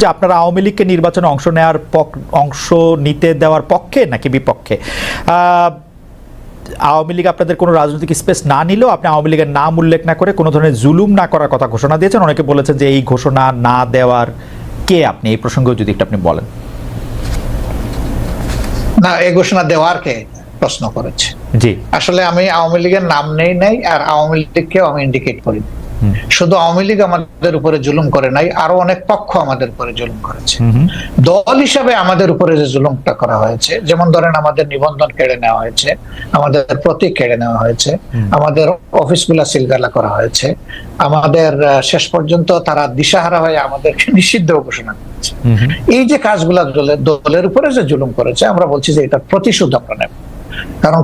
যে আপনারা আওয়ামী লীগকে নির্বাচনে অংশ নিতে দেওয়ার পক্ষে নাকি বিপক্ষে? আওয়ামী লীগ আপনাদের কোনো রাজনৈতিক স্পেস না নিলেও আপনি আওয়ামী লীগের নাম উল্লেখ না করে কোনো ধরনের জুলুম না করার কথা ঘোষণা দিয়েছেন। অনেকে বলেছেন যে এই ঘোষণা না দেওয়ার কে আপনি, এই প্রসঙ্গেও যদি একটু আপনি বলেন। না, এই ঘোষণা দেওয়ার কে প্রশ্ন করেছে? জি, আসলে আমি আওয়ামী লীগের নাম নেই আর আওয়ামী লীগকেও আমি ইন্ডিকেট করি। শুধু আওয়ামী লীগ আমাদের উপরে জুলুম করে নাই, আরো অনেক পক্ষ আমাদের উপরে জুলুম করেছে। দল হিসাবে আমাদের উপরে যে জুলুমটা করা হয়েছে, যেমন ধরেন আমাদের নিবন্ধন কেড়ে নেওয়া হয়েছে, আমাদের প্রতীক কেড়ে নেওয়া হয়েছে, আমাদের অফিসগুলা সিলগালা করা হয়েছে, আমাদের শেষ পর্যন্ত তারা দিশাহারা হয়ে আমাদেরকে নিষিদ্ধ ঘোষণা করেছে। এই যে কাজগুলা দলের উপরে যে জুলুম করেছে, আমরা বলছি যে এটা প্রতিশোধ আমরা নেব। কারণ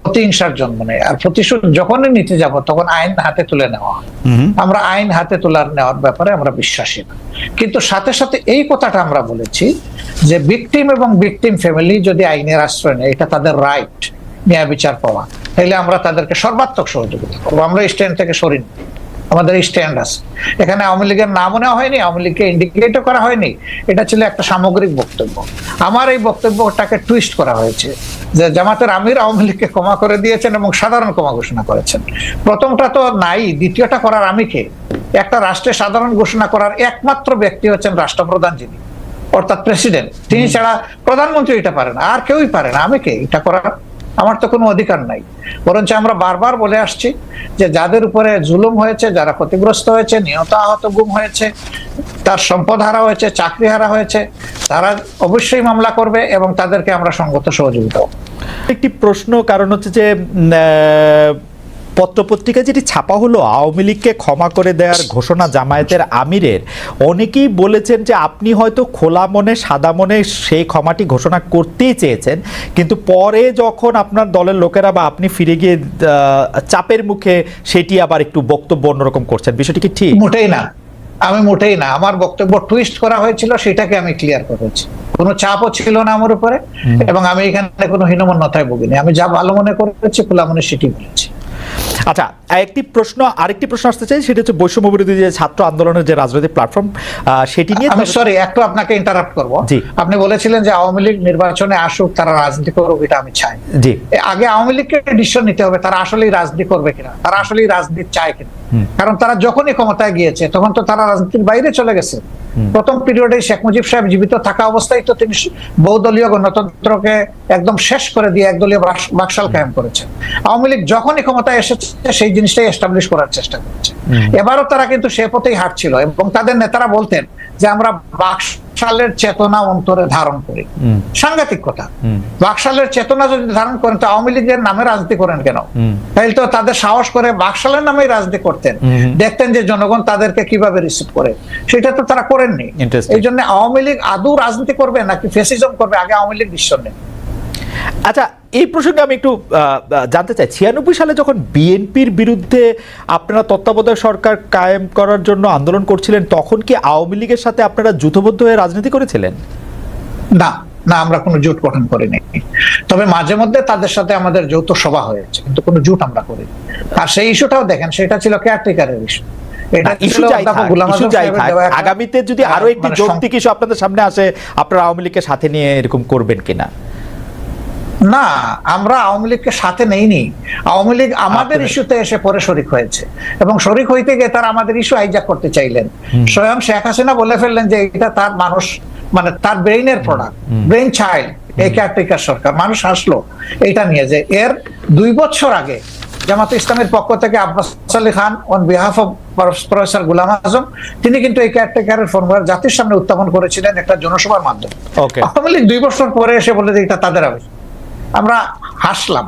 প্রতিহিংসার জন্ম নেই, আর প্রতিশোধ যখনই নিতে যাব তখন আইন হাতে তুলে নেওয়া হয়। আমরা আইন হাতে নেওয়ার ব্যাপারে আমরা বিশ্বাসী না। কিন্তু সাথে সাথে এই কথাটা আমরা বলেছি যে ভিকটিম এবং ভিকটিম ফ্যামিলি যদি আইনের আশ্রয় নেয়, এটা তাদের রাইট ন্যায় বিচার পাওয়া, তাহলে আমরা তাদেরকে সর্বাত্মক সহযোগিতা করবো। আমরা স্ট্যান্ড থেকে সরিনি, আমাদের স্ট্যান্ড আছে। এখানে আওয়ামী লীগের নামও নেওয়া হয়নি, আওয়ামী লীগকে ইন্ডিকেটও করা হয়নি। এটা ছিল একটা সামগ্রিক বক্তব্য। আমার এই বক্তব্যটাকে টুইস্ট করা হয়েছে যে জামাতের আমির আওয়ামী লীগকে ক্ষমা করে দিয়েছেন এবং সাধারণ ক্ষমা ঘোষণা করেছেন। প্রথমটা তো নাই, দ্বিতীয়টা করার আমি কে? একটা রাষ্ট্রের সাধারণ ঘোষণা করার একমাত্র ব্যক্তি হচ্ছেন রাষ্ট্রপ্রধান, যিনি অর্থাৎ প্রেসিডেন্ট। তিনি ছাড়া প্রধানমন্ত্রী এটা পারে না, আর কেউই পারে না। আমি কে এটা করার? আমার তো কোনো অধিকার নাই। বরঞ্চ আমরা বারবার বলে আসছি যে যাদের উপরে জুলুম হয়েছে, যারা ক্ষতিগ্রস্ত হয়েছে, নিহত আহত গুম হয়েছে, তার সম্পদ হারা হয়েছে, চাকরি হারা হয়েছে, তারা অবশ্যই মামলা করবে এবং তাদেরকে আমরা সঙ্গত সহযোগিতা। একটি প্রশ্ন, কারণ হচ্ছে যে পত্রপত্রিকায় যেটি ছাপা হলো আওয়ামী লীগকে ক্ষমা করে দেওয়ার ঘোষণা জামায়াতের আমিরের, অনেকেই বলেছেন যে আপনি হয়তো খোলা মনে সাদা মনে সেই ক্ষমাটি ঘোষণা করতেই চেয়েছেন, কিন্তু পরে যখন আপনার দলের লোকেরা বা আপনি ফিরে গিয়ে চাপের মুখে সেটি আবার একটু বক্তব্য অন্যরকম করছেন। বিষয়টি কি ঠিক? মোটেই না, আমি মোটেই না। আমার বক্তব্য টুইস্ট করা হয়েছিল, সেটাকে আমি ক্লিয়ার করেছি। কোনো চাপও ছিল না আমার উপরে এবং আমি এখানে কোনো হীনমন্যতায় ভুগিনি। আমি যা ভালো মনে করেছি, খোলা মনে সেটি বলেছি। আচ্ছা, আরেকটি প্রশ্ন আসতে চাই, সেটা হচ্ছে বৈষম্য বিরোধী যে ছাত্র আন্দোলনের যে রাজনৈতিক প্ল্যাটফর্ম, সেটি নিয়ে আমি সরি একটু আপনাকে ইন্টারাপ্ট করব। জি, আপনি বলেছিলেন যে আওয়ামী লীগ নির্বাচনে আসুক, তারা রাজনীতি করুক, এটা আমি চাই। জি, আগে আওয়ামী লীগকে ডিসিশন নিতে হবে তারা আসলেই রাজনীতি করবে কিনা, তারা আসলেই রাজনীতি চায় কিনা। কারণ তারা যখনই ক্ষমতায় গিয়েছে তখন তো তারা রাজনীতির বাইরে চলে গেছে। প্রথম পিরিয়ডে শেখ মুজিব সাহেব জীবিত থাকা অবস্থায় তো তিনি বহুদলীয় গণতন্ত্রকে একদম শেষ করে দিয়ে একদলীয় বাকশাল কায়েম করেছেন। আওয়ামী লীগ যখনই ক্ষমতায় এসেছে সেই জিনিসটাই এস্টাবলিশ করার চেষ্টা করেছে। এবারও তারা কিন্তু সে পথেই হাঁটছিল এবং তাদের নেতারা বলতেন যে আমরা বাকশালের চেতনা অন্তরে ধারণ করি। সাংঘাতিক কথা। বাকশালের চেতনা যদি ধারণ করেন তো আওয়ামী লীগের নামে রাজনীতি করেন কেন? তাহলে তো তাদের সাহস করে বাকশালের নামেই রাজনীতি করতেন, দেখতেন যে জনগণ তাদেরকে কিভাবে রিসিভ করে। সেটা তো তারা করেননি। এই জন্য আওয়ামী লীগ আদৌ রাজনীতি করবে নাকি ফ্যাসিজম করবে, আগে আওয়ামী লীগ ডিসিশন নেন। আচ্ছা, এই প্রসঙ্গে আমি একটু জানতে চাই, 96 সালে যখন বিএনপির বিরুদ্ধে আপনারা তত্ত্বাবধায়ক সরকার কায়েম করার জন্য আন্দোলন করছিলেন, তখন কি আওয়ামী লীগের সাথে আপনারা যুথবদ্ধ হয়ে রাজনীতি করেছিলেন? না না, আমরা কোনো জোট গঠন করিনি। তবে মাঝে মধ্যে তাদের সাথে আমাদের যৌথ সভা হয়েছে, কিন্তু কোনো জোট আমরা করিনি। আর সেই ইস্যুটাও দেখেন, সেটা ছিল কেয়ারটেকারের ইস্যু। আগামীতে যদি আরো একটি যৌক্তিক ইস্যু আপনাদের সামনে আসে, আপনারা আওয়ামী লীগকে সাথে নিয়ে এরকম করবেন কিনা? না, আমরা আওয়ামী লীগকে সাথে নেইনি। আওয়ামী লীগ আমাদের ইস্যুতে এসে পরে শরিক হয়েছে এবং শরিক হইতে গিয়ে তারা আমাদের ইস্যু হাইজ্যাক করতে চাইলেন। স্বয়ং শেখ হাসিনা বলে ফেললেন যে এটা তার মানুষ, মানে তার ব্রেইনের প্রোডাক্ট, ব্রেইন চাইল্ড এই কেয়ারটেকার সরকার। মানুষ হাসলো এটা নিয়ে যে এর 2 বছর আগে জামাতে ইসলামের পক্ষ থেকে Abbas Ali Khan on behalf of professor Golam Azam, তিনি কিন্তু এই কেয়ারটেকারের ফর্মুলা জাতির সামনে উত্থাপন করেছিলেন একটা জনসভার মাধ্যমে। আওয়ামী লীগ 2 বছর পরে এসে বলে যে এটা তাদের আবেদন। আমরা হাসলাম।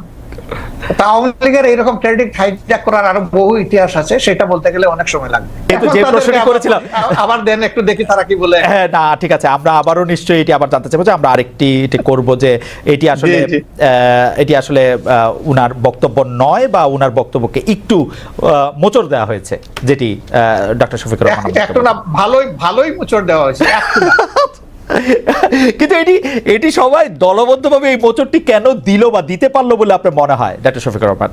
আওয়ামী লীগের এইরকম ক্রেডিট হাইজ্যাক করার আরো বহু ইতিহাস আছে, সেটা বলতে গেলে অনেক সময় লাগবে। যে প্রশ্নটি করেছিলাম আবার দেন একটু দেখি তারা কি বলে। হ্যাঁ, না ঠিক আছে, আমরা আবারও নিশ্চয়ই এটি আবার জানতে চাইবো যে আমরা আরেকটি করব যে এটি আসলে উনার বক্তব্য নয় বা উনার বক্তব্যকে একটু মোচড় দেওয়া হয়েছে, যেটি ডক্টর শফিকুর রহমান একটু না ভালোই মোচড় দেওয়া হয়েছে। কিন্তু এটি সবাই দলবদ্ধভাবে এই মোচড়টি কেন দিল বা দিতে পারলো বলে আপনার মনে হয় ডক্টর শফিকুর রহমান?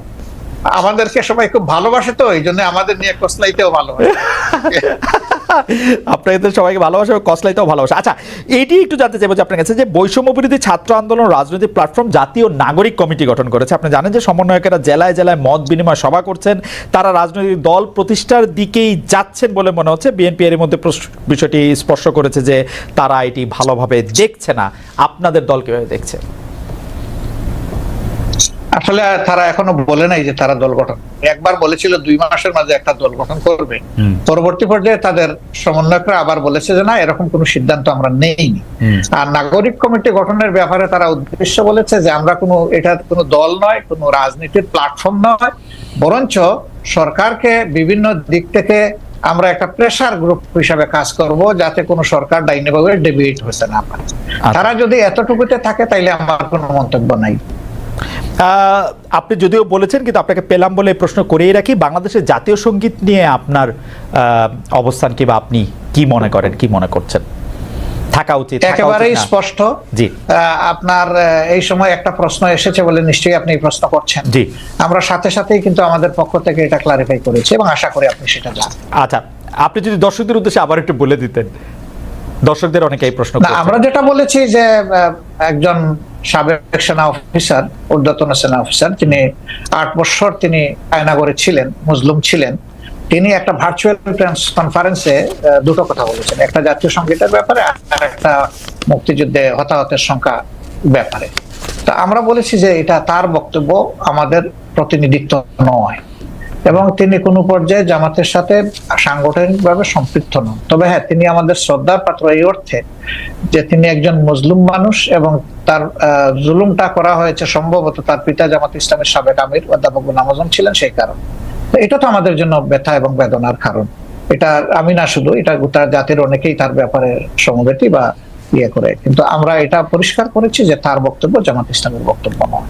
আমাদেরকে সবাই খুব ভালোবাসে, তো এই জন্য আমাদের নিয়ে কসলাইতেও ভালোবাসে। আপনাদের সবাইকে ভালোবাসা, কসলাইতেও ভালোবাসা। আচ্ছা, এটি একটু জানতে চাইবো যে আপনার কাছে, যে বৈষম্য বিরোধী ছাত্র আন্দোলন রাজনৈতিক প্ল্যাটফর্ম জাতীয় নাগরিক কমিটি গঠন করেছে। আপনি জানেন যে সমন্বয়কেরা জেলায় জেলায় মত বিনিময় সভা করছেন, তারা রাজনৈতিক দল প্রতিষ্ঠার দিকেই যাচ্ছেন বলে মনে হচ্ছে। বিএনপি এর মধ্যে বিষয়টি স্পর্শ করেছে যে তারা এটি ভালোভাবে দেখছে না। আপনাদের দল কিভাবে দেখছে? আসলে তারা এখনো বলে নাই যে তারা দল গঠন, একবার বলেছিল 2 মাসের মাঝে একটা দল গঠন করবে। পরবর্তী পর্যায়ে তাদের সমন্বয়করা আবার বলেছে যে না, এরকম কোনো সিদ্ধান্ত আমরা নেইনি। আর নাগরিক কমিটি গঠনের ব্যাপারে তারা উদ্দেশ্য বলেছে যে আমরা এটা কোনো দল নয়, কোনো রাজনীতির প্ল্যাটফর্ম নয়, বরঞ্চ সরকারকে বিভিন্ন দিক থেকে আমরা একটা প্রেসার গ্রুপ হিসাবে কাজ করব, যাতে কোনো সরকার ডাইনিভাবে ডিবেট হতে না পারে। তারা যদি এতটুকুতে থাকে তাইলে আমার কোনো মন্তব্য নাই। আপনি যদিও বলেছেন, কিন্তু আপনাকে পেলাম বলে প্রশ্ন করেই রাখি, বাংলাদেশের জাতীয় সঙ্গীত নিয়ে আপনার অবস্থান কি, বা আপনি কি মনে করেন, কি মনে করছেন থাকা উচিত? একেবারেই স্পষ্ট। জি, আপনার এই সময় একটা প্রশ্ন এসেছে বলে নিশ্চয়ই আপনি প্রশ্ন করছেন। জি, আমরা সাথে সাথেই কিন্তু আমাদের পক্ষ থেকে এটা ক্লারিফাই করেছি এবং আশা করি আপনি সেটা জানেন। আচ্ছা, আপনি যদি দর্শকদের উদ্দেশ্যে আবার একটু বলে দিতেন, দর্শকদের অনেকেই প্রশ্ন না, আমরা যেটা বলেছি যে একজন সাবেক সেনা অফিসার, ঊর্ধ্বতন সেনা অফিসার, তিনি 8 বছর তিনি আয়নাগরে ছিলেন, মুসলিম ছিলেন। তিনি একটা ভার্চুয়াল প্রেস কনফারেন্সে দুটো কথা বলেছেন, একটা জাতীয় সঙ্গীতের ব্যাপারে আর একটা মুক্তিযুদ্ধে হতাহতের সংখ্যা ব্যাপারে। তো আমরা বলেছি যে এটা তার বক্তব্য, আমাদের প্রতিনিধিত্ব নয়, এবং তিনি কোনো পর্যায়ে জামাতের সাথে সাংগঠনিকভাবে সম্পৃক্ত নন। তবে হ্যাঁ, তিনি আমাদের শ্রদ্ধার পাত্র এই অর্থে যে তিনি একজন মুসলিম মানুষ, এবং তার জুলুমটা করা হয়েছে সম্ভবত তার পিতা জামাত ইসলামের সাবেক আমির অধ্যাপক গোলাম আযম ছিলেন, সেই কারণে। তো এটা তো আমাদের জন্য ব্যথা এবং বেদনার কারণ। এটা আমি না শুধু, এটা গোটা জাতির অনেকেই তার ব্যাপারে সমবেতি বা ইয়ে করে, কিন্তু আমরা এটা পরিষ্কার করেছি যে তার বক্তব্য জামাত ইসলামের বক্তব্য নয়।